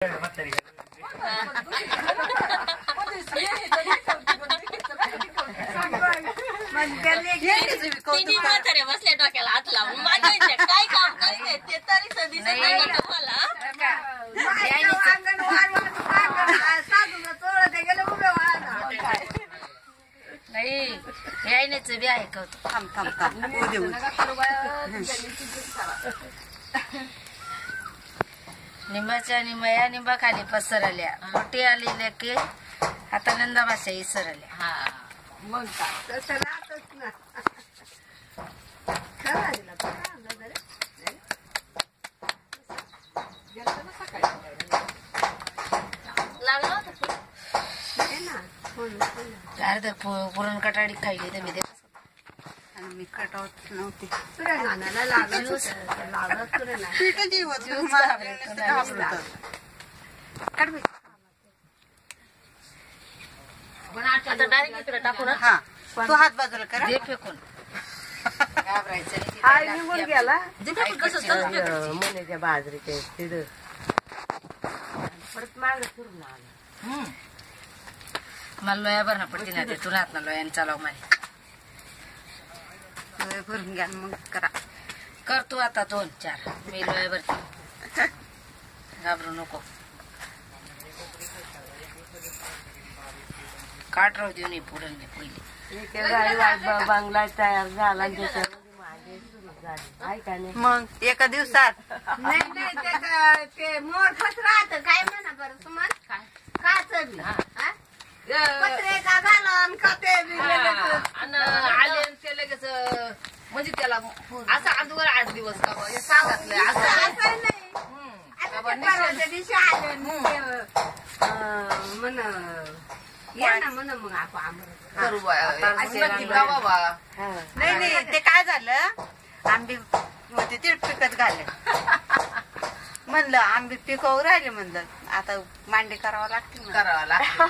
बसल्या डोक्याला हात लावून काय काम करते ते तरी सदी तुम्हाला नाही यायनेच बी ऐकवतो थांब थांब थांब निंबाच्या निंबया निंबा खाली पसरल्या मोठी आलेल्या की आता नंदा भाषा इसरल्या हा मग तसं राहतच ना अर्ध पुरण कटाडी खायली तर मी मी कटावत नव्हती आता डायरेक्ट इकडे टाकू ना हा तो हात बाजूला करा दे फेकून घाबरायचं निघून गेला मनेच्या बाजरीचे तिथं परत मागे फिरून आलं मला लोया भरणं पडते ना ते तुला हात ना लोयाने चालव माने लोया भरून घ्या मग करा कर तू आता 2-4 मी लोया भरते घाबरू नको काट राहू देऊ नये पुरण नाही पहिली बांगला तयार झाला मग एका दिवसात नाही ते मोर खत राहत काय म्हणा बरं तुम्हाला काच पत्रिका घालून खाते आले ते लगेच म्हणजे त्याला असं अगोदर 8 दिवस का सांगितलंय असं नाही दिवशी आले म्हण या ना म्हण मग आपण नाही नाही ते काय झालं आंबे होते ते पिकत घाले म्हणलं आंबे पिकवू राहिले म्हणलं आता मांडी करावं लागते करावं लागते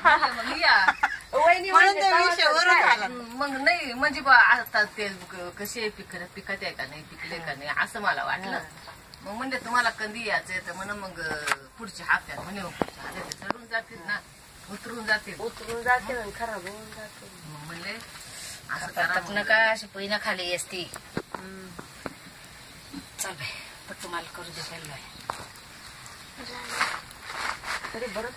मग नाही म्हणजे आता ते कसे पिकत आहे का नाही पिकले का नाही असं मला वाटलं मग म्हणजे तुम्हाला कधी यायचंय तर म्हण मग पुढच्या हप्त्यात म्हणे पुढच्या हप्त्यात चढून जातील ना उतरून जाते खराब होऊन जाते मग म्हणले असं करतात नका अशी पहिना खाली असती चल बाई पण तुम्हाला करू दे तरी बरं